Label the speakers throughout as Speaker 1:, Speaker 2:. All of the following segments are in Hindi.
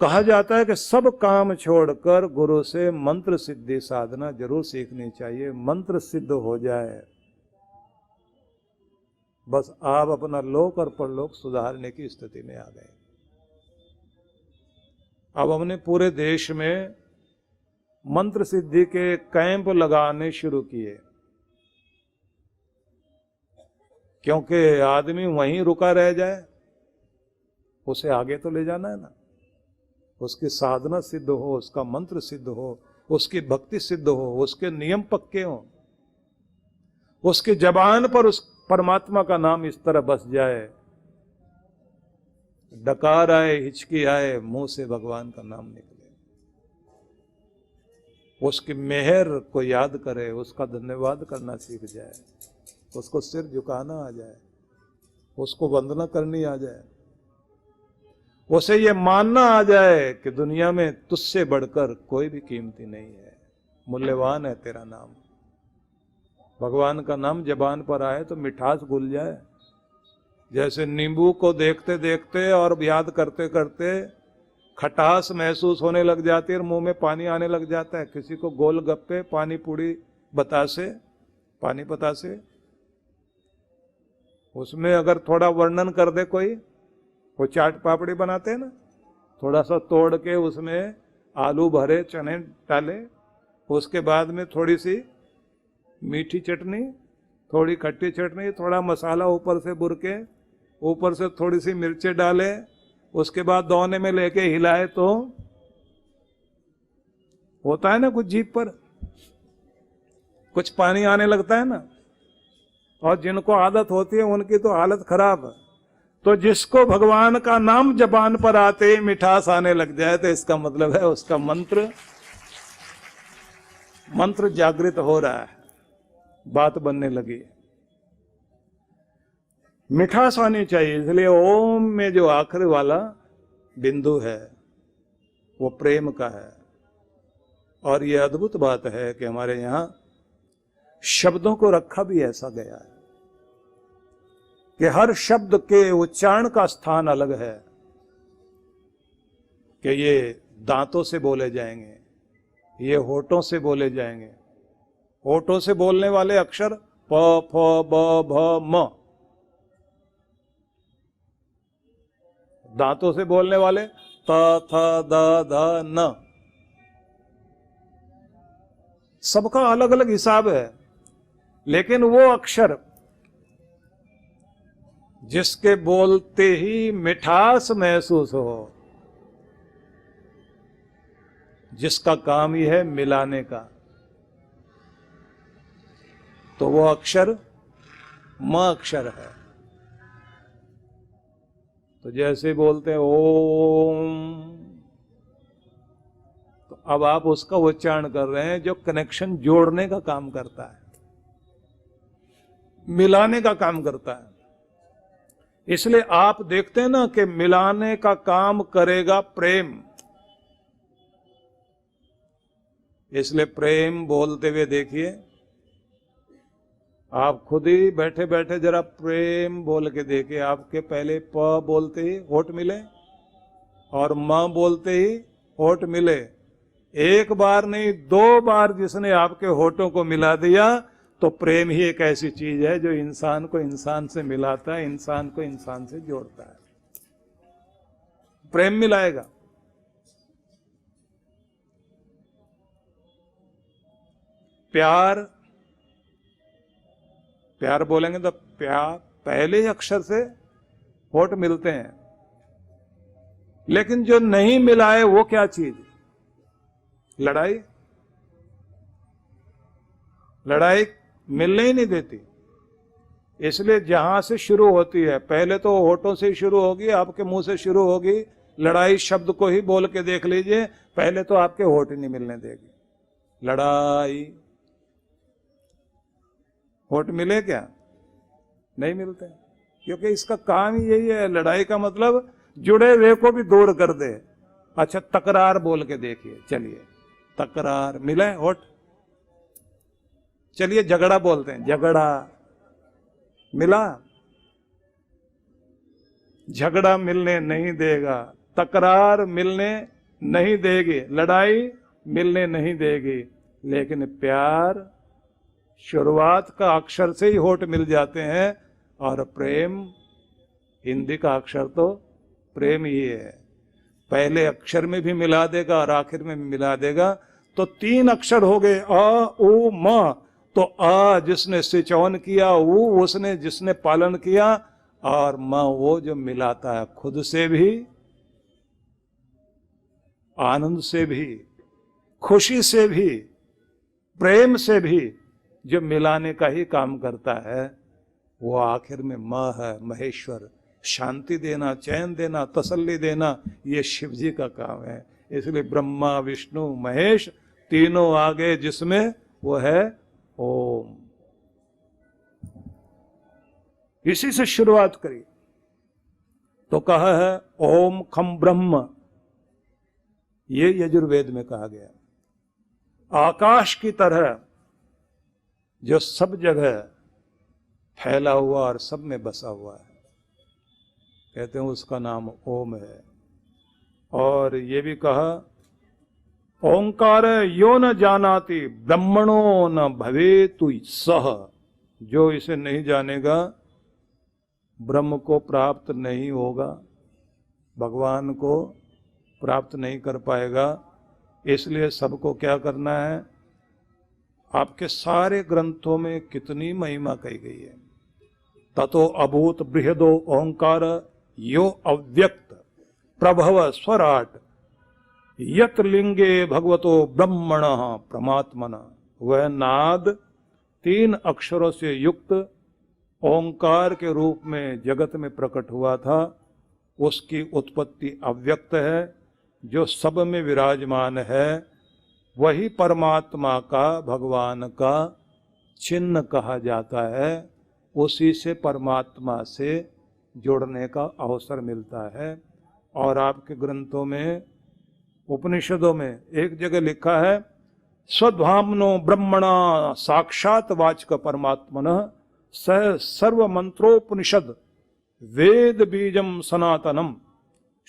Speaker 1: कहा जाता है कि सब काम छोड़कर गुरु से मंत्र सिद्धि साधना जरूर सीखनी चाहिए। मंत्र सिद्ध हो जाए बस आप अपना लोक और परलोक सुधारने की स्थिति में आ गए। अब हमने पूरे देश में मंत्र सिद्धि के कैंप लगाने शुरू किए, क्योंकि आदमी वहीं रुका रह जाए, उसे आगे तो ले जाना है ना। उसकी साधना सिद्ध हो, उसका मंत्र सिद्ध हो, उसकी भक्ति सिद्ध हो, उसके नियम पक्के हो, उसकी जबान पर उस परमात्मा का नाम इस तरह बस जाए, डकार आए हिचकी आए मुंह से भगवान का नाम निकले, उसकी मेहर को याद करे, उसका धन्यवाद करना सीख जाए, उसको सिर झुकाना आ जाए, उसको वंदना करनी आ जाए, उसे ये मानना आ जाए कि दुनिया में तुझसे बढ़कर कोई भी कीमती नहीं है, मूल्यवान है तेरा नाम। भगवान का नाम जबान पर आए तो मिठास घुल जाए। जैसे नींबू को देखते देखते और याद करते करते खटास महसूस होने लग जाती है और मुंह में पानी आने लग जाता है। किसी को गोलगप्पे, पानी पूरी, बतासे, पानी बतासे, उसमें अगर थोड़ा वर्णन कर दे कोई, वो चाट पापड़ी बनाते हैं ना, थोड़ा सा तोड़ के उसमें आलू भरे, चने डाले, उसके बाद में थोड़ी सी मीठी चटनी, थोड़ी खट्टी चटनी, थोड़ा मसाला ऊपर से बुरके, ऊपर से थोड़ी सी मिर्चें डाले, उसके बाद दोने में लेके हिलाए तो होता है ना कुछ जीभ पर कुछ पानी आने लगता है ना। और जिनको आदत होती है उनकी तो हालत खराब है। तो जिसको भगवान का नाम जबान पर आते ही मिठास आने लग जाए तो इसका मतलब है उसका मंत्र जागृत हो रहा है, बात बनने लगी, मिठास आनी चाहिए। इसलिए ओम में जो आखिरी वाला बिंदु है वो प्रेम का है। और ये अद्भुत बात है कि हमारे यहां शब्दों को रखा भी ऐसा गया है कि हर शब्द के उच्चारण का स्थान अलग है, कि ये दांतों से बोले जाएंगे, ये होठों से बोले जाएंगे। होठों से बोलने वाले अक्षर प, फ, ब, भ, म, दांतों से बोलने वाले त, थ, द, ध, न। सबका अलग अलग हिसाब है, लेकिन वो अक्षर जिसके बोलते ही मिठास महसूस हो, जिसका काम ही है मिलाने का, तो वो अक्षर म अक्षर है। तो जैसे बोलते हैं ओम, तो अब आप उसका उच्चारण कर रहे हैं जो कनेक्शन जोड़ने का काम करता है, मिलाने का काम करता है। इसलिए आप देखते हैं ना कि मिलाने का काम करेगा प्रेम। इसलिए प्रेम बोलते हुए देखिए, आप खुद ही बैठे बैठे जरा प्रेम बोल के देखिए। आपके पहले प बोलते ही होठ मिले और म बोलते ही होठ मिले। एक बार नहीं 2 बार जिसने आपके होठों को मिला दिया, तो प्रेम ही एक ऐसी चीज है जो इंसान को इंसान से मिलाता है, इंसान को इंसान से जोड़ता है। प्रेम मिलाएगा। प्यार, प्यार बोलेंगे तो प्यार पहले ही अक्षर से होठ मिलते हैं, लेकिन जो नहीं मिलाए वो क्या चीज? लड़ाई। लड़ाई मिलने ही नहीं देती। इसलिए जहां से शुरू होती है, पहले तो होठों से शुरू होगी, आपके मुंह से शुरू होगी लड़ाई। शब्द को ही बोल के देख लीजिए, पहले तो आपके होठ ही नहीं मिलने देगी। लड़ाई, होठ मिले क्या? नहीं मिलते, क्योंकि इसका काम ही यही है। लड़ाई का मतलब जुड़े हुए को भी दूर कर दे। अच्छा, तकरार बोल के देखिए, चलिए तकरार, मिले होठ? चलिए झगड़ा बोलते हैं, झगड़ा मिला? झगड़ा मिलने नहीं देगा, तकरार मिलने नहीं देगी, लड़ाई मिलने नहीं देगी, लेकिन प्यार शुरुआत का अक्षर से ही होठ मिल जाते हैं। और प्रेम, हिंदी का अक्षर तो प्रेम ही है, पहले अक्षर में भी मिला देगा और आखिर में भी मिला देगा। तो 3 अक्षर हो गए, अ उ म। तो आ जिसने स्विच ऑन किया, उ उसने जिसने पालन किया, और म वो जो मिलाता है खुद से भी, आनंद से भी, खुशी से भी, प्रेम से भी, जो मिलाने का ही काम करता है, वो आखिर में म है, महेश्वर। शांति देना, चैन देना, तसल्ली देना, ये शिव जी का काम है। इसलिए ब्रह्मा विष्णु महेश तीनों आगे जिसमें वो है ओम। इसी से शुरुआत करी तो कहा है ओम खम ब्रह्म, ये यजुर्वेद में कहा गया। आकाश की तरह जो सब जगह फैला हुआ और सब में बसा हुआ है, कहते हैं उसका नाम ओम है। और ये भी कहा ओंकार यो न जानाति ब्रह्मणो न भवेतु सह, जो इसे नहीं जानेगा ब्रह्म को प्राप्त नहीं होगा, भगवान को प्राप्त नहीं कर पाएगा। इसलिए सबको क्या करना है, आपके सारे ग्रंथों में कितनी महिमा कही गई है। ततो अभूत बृहदो ओंकार यो अव्यक्त प्रभव स्वराट यत लिंगे भगवतो ब्रह्मणः परमात्मन। वह नाद 3 अक्षरों से युक्त ओंकार के रूप में जगत में प्रकट हुआ था, उसकी उत्पत्ति अव्यक्त है, जो सब में विराजमान है। वही परमात्मा का, भगवान का चिन्ह कहा जाता है। उसी से परमात्मा से जुड़ने का अवसर मिलता है। और आपके ग्रंथों में, उपनिषदों में एक जगह लिखा है स्वधाम्नो ब्रह्मणा साक्षात वाचक परमात्मनः स सर्व मंत्रोपनिषद वेद बीजम सनातनम।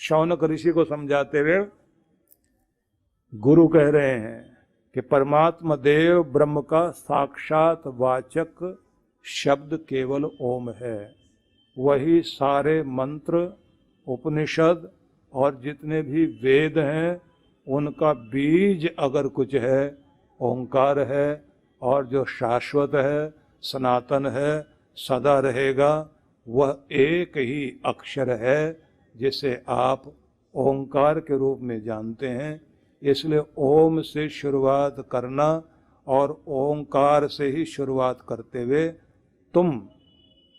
Speaker 1: शौनक ऋषि को समझाते हुए गुरु कह रहे हैं कि परमात्मा देव ब्रह्म का साक्षात वाचक शब्द केवल ओम है। वही सारे मंत्र, उपनिषद और जितने भी वेद हैं, उनका बीज अगर कुछ है, ओंकार है। और जो शाश्वत है, सनातन है, सदा रहेगा, वह एक ही अक्षर है जिसे आप ओंकार के रूप में जानते हैं। इसलिए ओम से शुरुआत करना और ओंकार से ही शुरुआत करते हुए तुम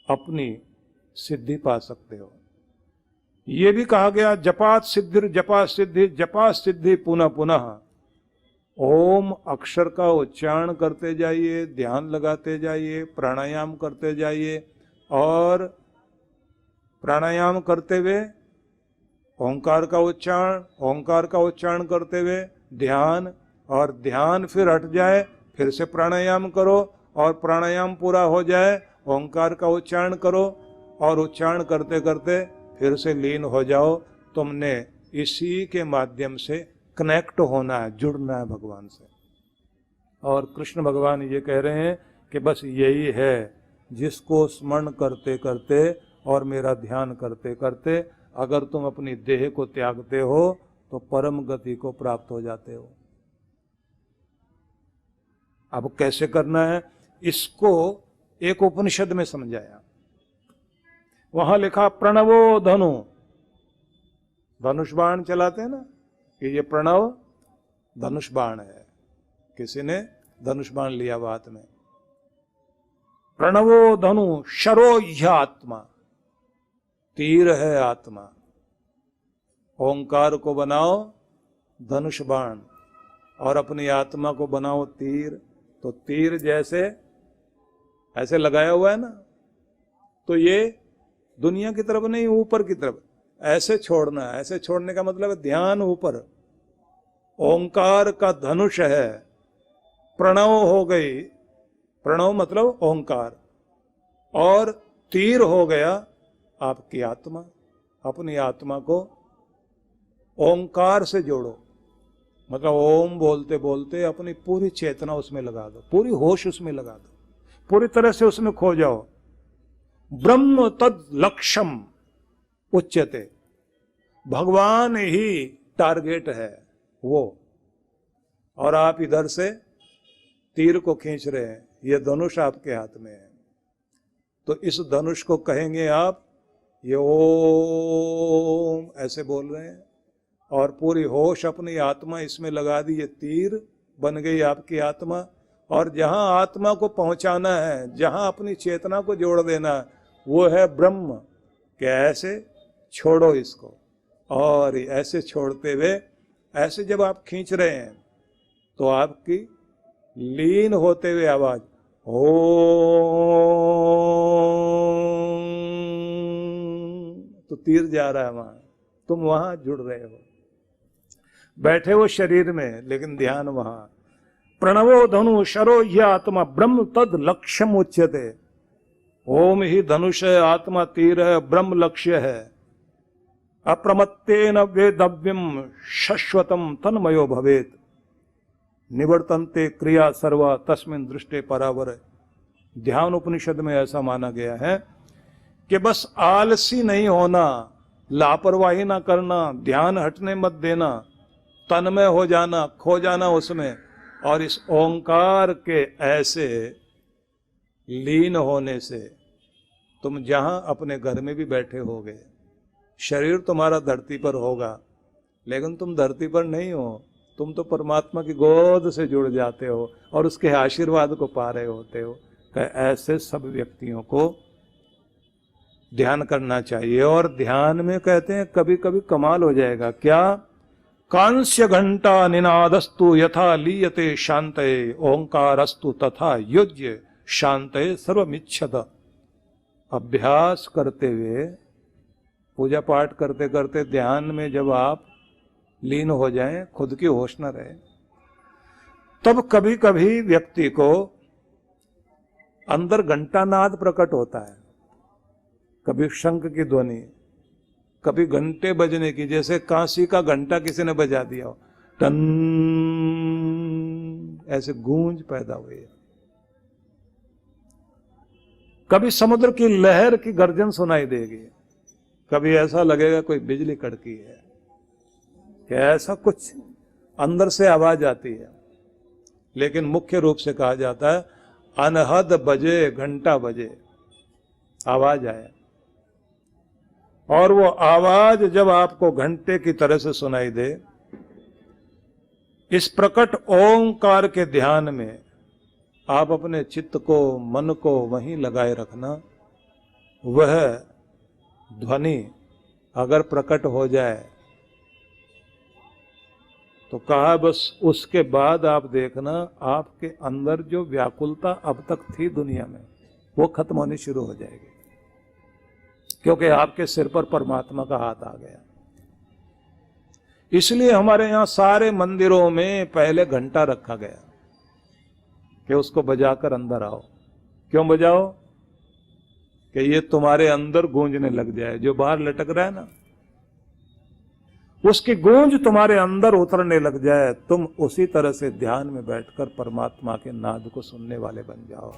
Speaker 1: अपनी सिद्धि पा सकते हो। ये भी कहा गया जपात सिद्धिर जपा सिद्धि जपा सिद्धि पुनः पुनः। ओम अक्षर का उच्चारण करते जाइए, ध्यान लगाते जाइए, प्राणायाम करते जाइए, और प्राणायाम करते हुए ओंकार का उच्चारण करते हुए ध्यान, और ध्यान फिर हट जाए फिर से प्राणायाम करो, और प्राणायाम पूरा हो जाए ओंकार का उच्चारण करो, और उच्चारण करते करते फिर से लीन हो जाओ। तुमने इसी के माध्यम से कनेक्ट होना है, जुड़ना है भगवान से। और कृष्ण भगवान ये कह रहे हैं कि बस यही है, जिसको स्मरण करते करते और मेरा ध्यान करते करते अगर तुम अपनी देह को त्यागते हो तो परम गति को प्राप्त हो जाते हो। अब कैसे करना है, इसको एक उपनिषद में समझाया। वहां लिखा प्रणवो धनु, धनुष बाण चलाते हैं ना, कि ये प्रणव धनुष बाण है। किसी ने धनुष बाण लिया बात में। प्रणवो धनु शरो ह्यात्मा, तीर है आत्मा। ओंकार को बनाओ धनुष बाण और अपनी आत्मा को बनाओ तीर। तो तीर जैसे ऐसे लगाया हुआ है ना, तो ये दुनिया की तरफ नहीं, ऊपर की तरफ ऐसे छोड़ना है। ऐसे छोड़ने का मतलब है ध्यान ऊपर। ओंकार का धनुष है, प्रणव हो गई, प्रणव मतलब ओंकार, और तीर हो गया आपकी आत्मा। अपनी आत्मा को ओंकार से जोड़ो, मतलब ओम बोलते बोलते अपनी पूरी चेतना उसमें लगा दो, पूरी होश उसमें लगा दो, पूरी तरह से उसमें खो जाओ। ब्रह्म तद लक्ष्यम उच्यते, भगवान ही टारगेट है वो, और आप इधर से तीर को खींच रहे हैं, ये धनुष आपके हाथ में है। तो इस धनुष को कहेंगे आप, ये ओम ऐसे बोल रहे हैं, और पूरी होश अपनी आत्मा इसमें लगा दी, ये तीर बन गई आपकी आत्मा। और जहां आत्मा को पहुंचाना है, जहां अपनी चेतना को जोड़ देना, वो है ब्रह्म। कैसे? छोड़ो इसको, और ऐसे छोड़ते हुए, ऐसे जब आप खींच रहे हैं तो आपकी लीन होते हुए आवाज ओम, तो तीर जा रहा है वहां, तुम वहां जुड़ रहे हो, बैठे हो शरीर में लेकिन ध्यान वहां। प्रणवो धनु शरो ये आत्मा ब्रह्म तद लक्ष्यम उच्यते। ओम ही धनुष है, आत्मा तीर है, ब्रह्म लक्ष्य है। अप्रमत्तेन वेदव्यम शाश्वतम तन्मयो भवेत, निवर्तन्ते क्रिया सर्वा तस्मिन् दृष्टे परावर। ध्यान उपनिषद में ऐसा माना गया है कि बस आलसी नहीं होना, लापरवाही ना करना, ध्यान हटने मत देना, तन्मय हो जाना, खो जाना उसमें, और इस ओंकार के ऐसे लीन होने से तुम जहां अपने घर में भी बैठे होगे, शरीर तुम्हारा धरती पर होगा लेकिन तुम धरती पर नहीं हो, तुम तो परमात्मा की गोद से जुड़ जाते हो और उसके आशीर्वाद को पा रहे होते हो। ऐसे सब व्यक्तियों को ध्यान करना चाहिए। और ध्यान में कहते हैं कभी कभी कमाल हो जाएगा। क्या? कांस्य घंटा निनादस्तु यथा लीयते शांतये ओंकारस्तु तथा युज्य शांतये सर्वमिच्छत। अभ्यास करते हुए, पूजा पाठ करते करते ध्यान में जब आप लीन हो जाएं, खुद की होश न रहे, तब कभी कभी व्यक्ति को अंदर घंटानाद प्रकट होता है, कभी शंख की ध्वनि, कभी घंटे बजने की, जैसे कांसी का घंटा किसी ने बजा दिया हो, टन, ऐसे गूंज पैदा हुई। कभी समुद्र की लहर की गर्जन सुनाई देगी, कभी ऐसा लगेगा कोई बिजली कड़की है, कि ऐसा कुछ अंदर से आवाज आती है। लेकिन मुख्य रूप से कहा जाता है अनहद बजे, घंटा बजे, आवाज आए, और वो आवाज जब आपको घंटे की तरह से सुनाई दे, इस प्रकट ओंकार के ध्यान में आप अपने चित्त को, मन को वहीं लगाए रखना। वह ध्वनि अगर प्रकट हो जाए तो कहा बस उसके बाद आप देखना आपके अंदर जो व्याकुलता अब तक थी दुनिया में, वो खत्म होनी शुरू हो जाएगी, क्योंकि आपके सिर पर परमात्मा का हाथ आ गया। इसलिए हमारे यहां सारे मंदिरों में पहले घंटा रखा गया कि उसको बजाकर अंदर आओ। क्यों बजाओ? कि ये तुम्हारे अंदर गूंजने लग जाए, जो बाहर लटक रहा है ना, उसकी गूंज तुम्हारे अंदर उतरने लग जाए, तुम उसी तरह से ध्यान में बैठकर परमात्मा के नाद को सुनने वाले बन जाओ।